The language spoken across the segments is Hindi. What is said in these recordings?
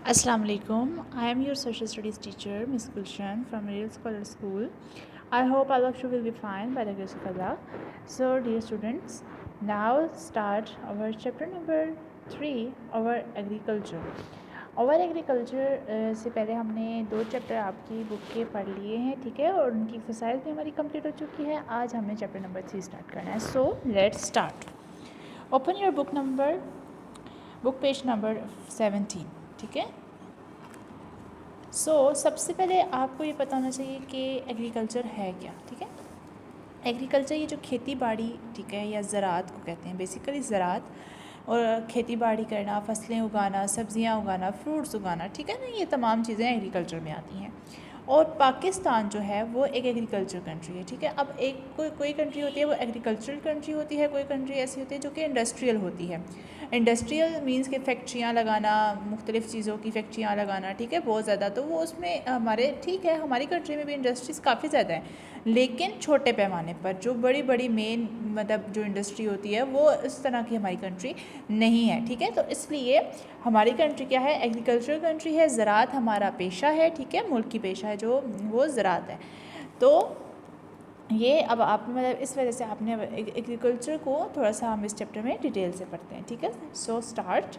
Assalamu alaikum. I am your social studies teacher, Miss Gulshan from Real Scholar School. I hope all of you will be fine by the grace of Allah. So, dear students, now start our chapter number 3, our agriculture. और एग्रीकल्चर से पहले हमने 2 चैप्टर आपकी बुक के पढ़ लिए हैं, ठीक है, और उनकी एक्सरसाइज भी हमारी कंप्लीट हो चुकी है। आज हमें चैप्टर नंबर 3 स्टार्ट करना है। So let's start. Open your book page number 17, ठीक है। सबसे पहले आपको ये पता होना चाहिए कि एग्रीकल्चर है क्या, ठीक है। एग्रीकल्चर ये जो खेती बाड़ी, ठीक है, या ज़राअत को कहते हैं, बेसिकली ज़राअत और खेती बाड़ी करना, फसलें उगाना, सब्ज़ियाँ उगाना, फ्रूट्स उगाना, ठीक है ना, ये तमाम चीज़ें एग्रीकल्चर में आती हैं। और पाकिस्तान जो है वो एक एग्रीकल्चर कंट्री है, ठीक है। अब एक कोई कंट्री होती है वो एग्रीकल्चरल कंट्री होती है, कोई कंट्री ऐसी होती है जो कि इंडस्ट्रियल होती है। इंडस्ट्रियल मींस के फैक्ट्रियाँ लगाना, मुख्तलिफ़ चीज़ों की फैक्ट्रियाँ लगाना, ठीक है, बहुत ज़्यादा। तो वो उसमें हमारे, ठीक है, हमारी कंट्री में भी इंडस्ट्रीज़ काफ़ी ज़्यादा हैं, लेकिन छोटे पैमाने पर। जो बड़ी बड़ी मेन मतलब जो इंडस्ट्री होती है वो इस तरह की हमारी कंट्री नहीं है, ठीक है। तो इसलिए हमारी कंट्री क्या है, एग्रीकल्चरल कंट्री है। ज़राअत हमारा पेशा है, ठीक है, मुल्क की पेशा है जो वो ज़राअत है। तो ये अब आप मतलब इस वजह से आपने एग्रीकल्चर को थोड़ा सा हम इस चैप्टर में डिटेल से पढ़ते हैं, ठीक है। So start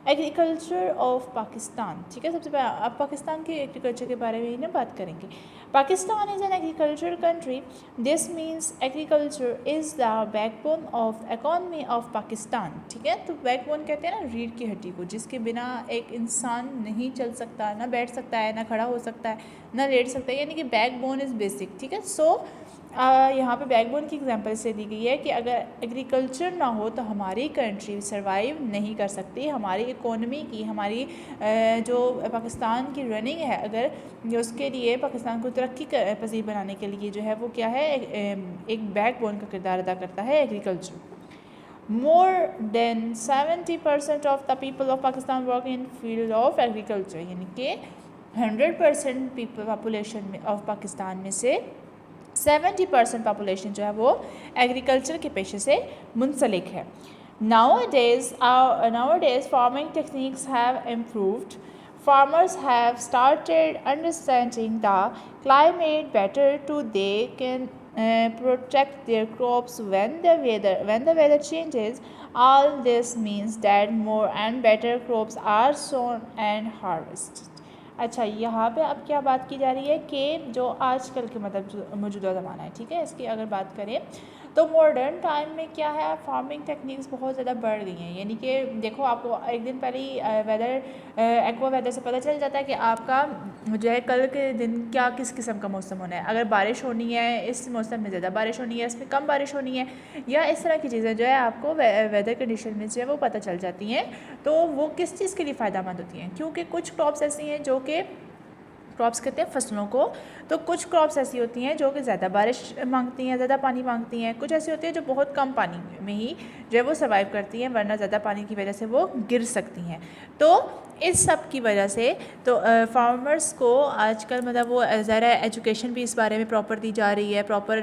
agriculture of Pakistan, ठीक है। सबसे पहले आप पाकिस्तान के एग्रीकल्चर के बारे में ही ना बात करेंगे। Pakistan is an agriculture country. This means agriculture is the backbone of economy of Pakistan, ठीक है। तो बैकबोन कहते हैं ना रीढ़ की हड्डी को, जिसके बिना एक इंसान नहीं चल सकता, ना बैठ सकता है, ना खड़ा हो सकता है, ना लेट सकता है, यानी कि बैकबोन इज़ बेसिक, ठीक है। यहाँ पे बैकबोन की एग्जांपल से दी गई है कि अगर एग्रीकल्चर ना हो तो हमारी कंट्री सरवाइव नहीं कर सकती। हमारी इकोनॉमी की, हमारी जो पाकिस्तान की रनिंग है, अगर उसके लिए पाकिस्तान को तरक्की पजीर बनाने के लिए जो है वो क्या है, एक बैकबोन का किरदार अदा करता है agriculture. More than 70% of the people of Pakistan work in field of agriculture, यानी कि 100% पीपल पॉपुलेशन में ऑफ पाकिस्तान में से 70% पॉपुलेशन जो है वो एग्रीकल्चर के पेशे से मुंसलिक है। Nowadays farming techniques have improved. Farmers have started understanding the climate better so they can protect their crops when the weather changes. All this means that more and better crops are sown and harvested. अच्छा, यहाँ पे अब क्या बात की जा रही है कि जो आजकल के मतलब जो मौजूदा ज़माना है, ठीक है, इसकी अगर बात करें तो मॉडर्न टाइम में क्या है, फार्मिंग टेक्निक्स बहुत ज़्यादा बढ़ गई हैं। यानी कि देखो, आपको एक दिन पहले ही एक्वा वेदर से पता चल जाता है कि आपका जो है कल के दिन क्या किस किस्म का मौसम होना है। अगर बारिश होनी है, इस मौसम में ज़्यादा बारिश होनी है, इसमें कम बारिश होनी है, या इस तरह की चीज़ें जो है आपको वेदर कंडीशन में जो है वो पता चल जाती हैं। तो वो किस चीज़ के लिए फ़ायदेमंद होती हैं, क्योंकि कुछ क्रॉप्स ऐसी हैं जो कि क्रॉप्स कहते हैं फसलों को, तो कुछ क्रॉप्स ऐसी होती हैं जो कि ज़्यादा बारिश मांगती हैं, ज़्यादा पानी मांगती हैं। कुछ ऐसी होती हैं जो बहुत कम पानी में ही जो है वो सर्वाइव करती हैं, वरना ज़्यादा पानी की वजह से वो गिर सकती हैं। तो इस सब की वजह से तो फार्मर्स को आजकल मतलब वो ज़रा एजुकेशन भी इस बारे में प्रॉपर दी जा रही है, प्रॉपर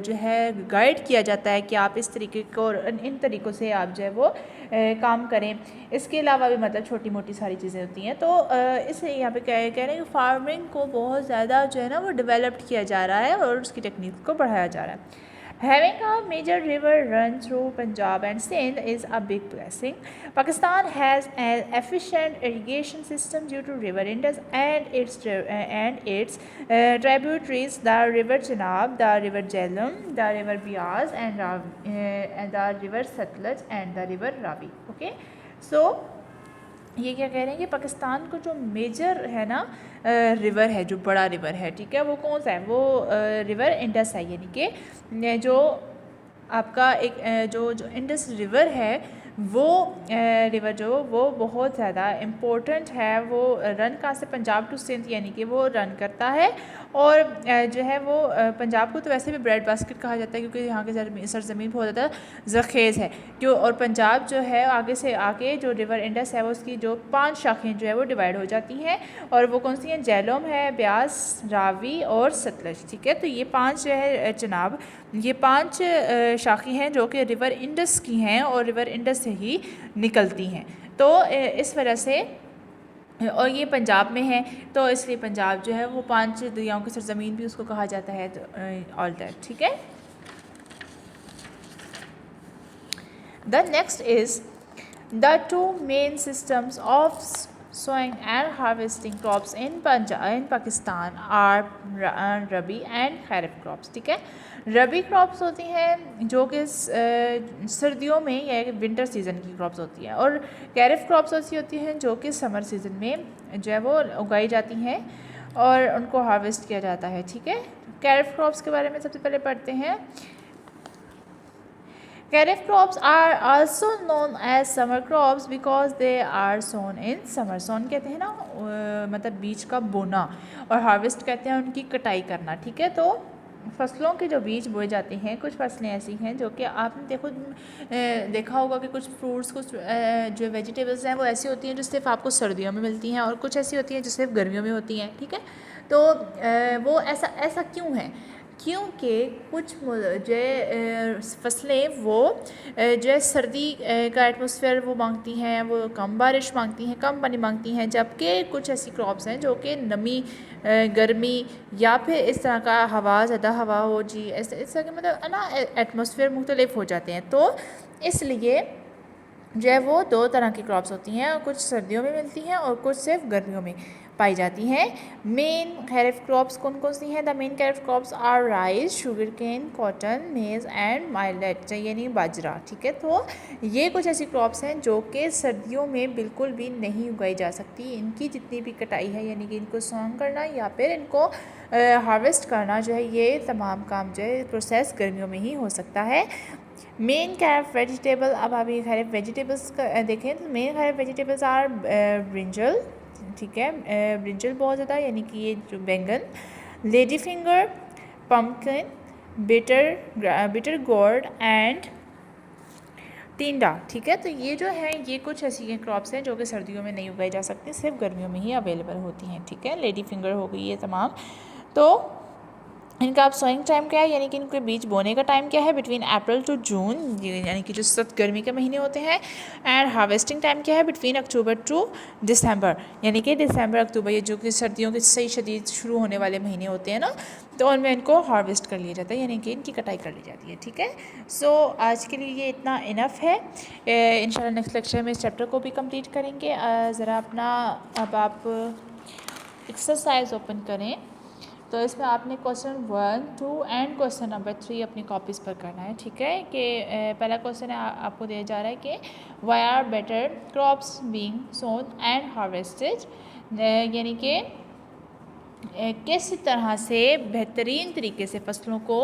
जो है गाइड किया जाता है कि आप इस तरीके को, इन तरीक़ों से आप जो है वो काम करें। इसके अलावा भी मतलब छोटी मोटी सारी चीज़ें होती हैं। तो इसलिए यहाँ पे कह रहे हैं कि फार्मिंग को बहुत ज़्यादा जो है ना वो डेवलप्ड किया जा रहा है और उसकी टेक्निक को बढ़ाया जा रहा है। Having a major river run through Punjab and Sindh is a big blessing. Pakistan has an efficient irrigation system due to river Indus and its tributaries, the river Chenab, the river Jhelum, the river Beas, and the river Satluj and the river Ravi. Okay, so ये क्या कह रहे हैं कि पाकिस्तान को जो मेजर है ना रिवर है, जो बड़ा रिवर है, ठीक है, वो कौन सा है, वो रिवर इंडस है। यानी कि जो आपका एक जो इंडस रिवर है वो रिवर जो वो बहुत ज़्यादा इम्पोर्टेंट है। वो रन कहाँ से, पंजाब टू सिंध, यानी कि वो रन करता है। और जो है वो पंजाब को तो वैसे भी ब्रेड बास्केट कहा जाता है, क्योंकि यहाँ के सरजमीन बहुत ज़्यादा ज़रख़ेज़ है क्यों। और पंजाब जो है आगे से आगे जो रिवर इंडस है वो उसकी जो 5 शाखें जो है वो डिवाइड हो जाती हैं, और वो कौन सी हैं, झेलम है, ब्यास, रावी और सतलज, ठीक है। तो ये 5 जो है चनाब, ये 5 शाखें हैं जो कि रिवर इंडस की हैं और रिवर इंडस से ही निकलती हैं। तो इस वजह से और ये पंजाब में है, तो इसलिए पंजाब जो है वो 5 दरियाओं की सरजमीन भी उसको कहा जाता है, तो ऑल दैट, ठीक है। The next is the two main systems of sowing and harvesting crops in Pakistan are rabi and kharif crops, ठीक है। रबी क्रॉप्स होती हैं जो कि सर्दियों में या विंटर सीज़न की क्रॉप्स होती हैं, और खैरिफ क्रॉप्स ऐसी होती हैं जो कि समर सीज़न में जो है वो उगाई जाती हैं और उनको हार्वेस्ट किया जाता है, ठीक है। खैरिफ क्रॉप्स के बारे में सबसे पहले पढ़ते हैं। Kharif crops are also known as summer crops because they are sown in summer. sown कहते हैं ना मतलब बीज का बोना, और हार्वेस्ट कहते हैं उनकी कटाई करना, ठीक है। तो फसलों के जो बीज बोए जाते हैं, कुछ फसलें ऐसी हैं जो कि आपने देखा होगा कि कुछ फ्रूट्स, कुछ जो वेजिटेबल्स हैं वो ऐसी होती हैं जो सिर्फ आपको सर्दियों में मिलती हैं, और कुछ ऐसी होती हैं जो सिर्फ गर्मियों में होती हैं, ठीक है। तो वो ऐसा क्यों है? क्योंकि कुछ जो फसलें वो जो सर्दी का एटमॉस्फेयर वो मांगती हैं, वो कम बारिश मांगती हैं, कम पानी मांगती हैं, जबकि कुछ ऐसी क्रॉप्स हैं जो कि नमी, गर्मी या फिर इस तरह का ज़्यादा हवा हो जी, इस तरह के मतलब ना एटमॉस्फेयर मुख्तलिफ हो जाते हैं। तो इसलिए जो है वो 2 तरह की क्रॉप्स होती हैं, कुछ सर्दियों में मिलती हैं और कुछ सिर्फ गर्मियों में पाई जाती हैं। मेन खैरिफ क्रॉप्स कौन कौन सी हैं? The main kharif crops are rice, sugarcane, cotton, maize and millet, यानी बाजरा, ठीक है। तो ये कुछ ऐसी क्रॉप्स हैं जो कि सर्दियों में बिल्कुल भी नहीं उगाई जा सकती। इनकी जितनी भी कटाई है, यानी कि इनको सॉन्ग करना या फिर इनको हार्वेस्ट करना जो है, ये तमाम काम जो है प्रोसेस गर्मियों में ही हो सकता है। मेन खैरिफ वेजिटेबल, अब आप ये खैरिफ वेजिटेबल्स का देखें तो मेन खैरिफ वेजिटेबल्स आर ब्रिंजल, ठीक है, ब्रिंजल बहुत ज़्यादा, यानी कि ये जो बैंगन, lady finger, pumpkin, bitter gourd and टिंडा, ठीक है। तो ये जो है ये कुछ ऐसी क्रॉप्स हैं जो कि सर्दियों में नहीं उगाई जा सकती, सिर्फ गर्मियों में ही अवेलेबल होती हैं, ठीक है। लेडी फिंगर हो गई ये तमाम। तो इनका आप सोइंग टाइम क्या है, यानी कि इनके बीज बोने का टाइम क्या है? बिटवीन अप्रैल टू जून, यानी कि जो सख्त गर्मी के महीने होते हैं। एंड हार्वेस्टिंग टाइम क्या है? बिटवीन अक्टूबर टू दिसंबर, यानी कि दिसंबर अक्टूबर, ये जो कि सर्दियों के सही शदीद शुरू होने वाले महीने होते हैं ना, तो उनमें इनको हार्वेस्ट कर लिया जाता है, यानी कि इनकी कटाई कर ली जाती है, ठीक है। सो आज के लिए ये इतना इनफ है। इंशाल्लाह नेक्स्ट लेक्चर में इस चैप्टर को भी कंप्लीट करेंगे। ज़रा अपना अब आप एक्सरसाइज ओपन करें, तो इसमें आपने क्वेश्चन 1, 2 एंड क्वेश्चन नंबर 3 अपनी कॉपीज़ पर करना है, ठीक है। कि पहला क्वेश्चन है आपको दिया जा रहा है कि why are better crops being sown and harvested, यानी कि किस तरह से बेहतरीन तरीके से फसलों को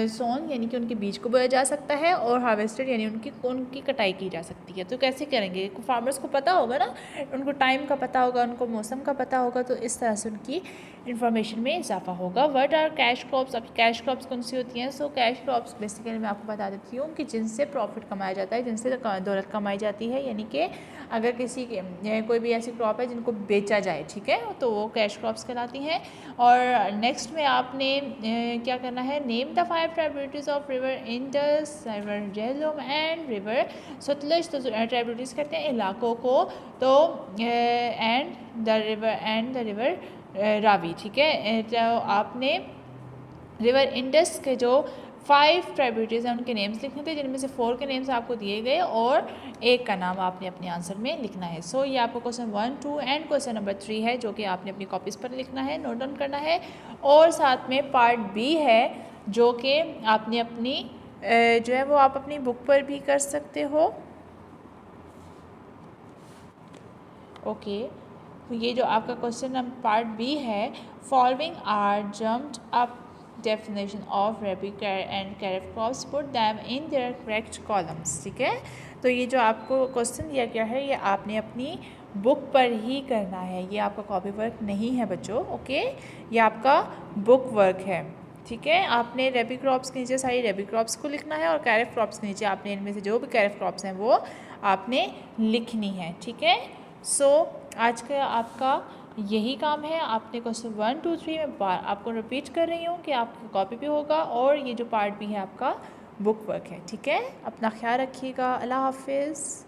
सोन यानी कि उनके बीज को बोया जा सकता है, और हार्वेस्टेड यानी उनकी कटाई की जा सकती है। तो कैसे करेंगे? फार्मर्स को पता होगा ना, उनको टाइम का पता होगा, उनको मौसम का पता होगा, तो इस तरह से उनकी इन्फॉर्मेशन में इजाफा होगा। What are cash crops? अब कैश क्रॉप्स कौन सी होती हैं? सो कैश क्रॉप्स बेसिकली मैं आपको बता देती हूँ कि जिनसे प्रॉफिट कमाया जाता है, जिनसे दौलत कमाई जाती है, यानी कि अगर किसी के कोई भी ऐसी क्रॉप है जिनको बेचा जाए, ठीक है, तो वो कैश क्रॉप्स कहलाती हैं। और नेक्स्ट में आपने क्या करना है? Name the 5 tributaries of river Indus, river Jhelum and river Sutlej. तो ट्राइब्यूटरीज कहते हैं इलाकों को, तो एंड द रिवर रावी, ठीक है। तो आपने रिवर इंडस के जो 5 ट्राइब्यूटरीज हैं उनके नेम्स लिखने थे, जिनमें से 4 के नेम्स आपको दिए गए और 1 का नाम आपने अपने आंसर में लिखना है। सो ये आपको क्वेश्चन 1, 2 एंड क्वेश्चन नंबर 3 है, जो कि आपने अपनी कॉपीज़ पर लिखना है, नोट डाउन करना है। और साथ में पार्ट बी है जो कि आपने अपनी जो है वो आप अपनी बुक पर भी कर सकते हो। ओके, तो ये जो आपका क्वेश्चन नंबर पार्ट बी है, following are jumped up definition of rabi and kharif crops, put them in their correct columns, ठीक है। तो ये जो आपको क्वेश्चन दिया गया है ये आपने अपनी बुक पर ही करना है, ये आपका कॉपी वर्क नहीं है बच्चों, ओके, ये आपका बुक वर्क है, ठीक है। आपने रबी क्रॉप्स के नीचे सारी रबी क्रॉप्स को लिखना है, और कैरिफ क्रॉप्स के नीचे आपने इनमें से जो भी कैरिफ क्रॉप्स हैं वो आपने लिखनी है, ठीक है। सो आज का आपका यही काम है। आपने क्वेश्चन 1, 2, 3 में आपको रिपीट कर रही हूँ कि आपकी कॉपी भी होगा, और ये जो पार्ट भी है आपका बुक वर्क है, ठीक है। अपना ख्याल रखिएगा। अल्लाह हाफिज़।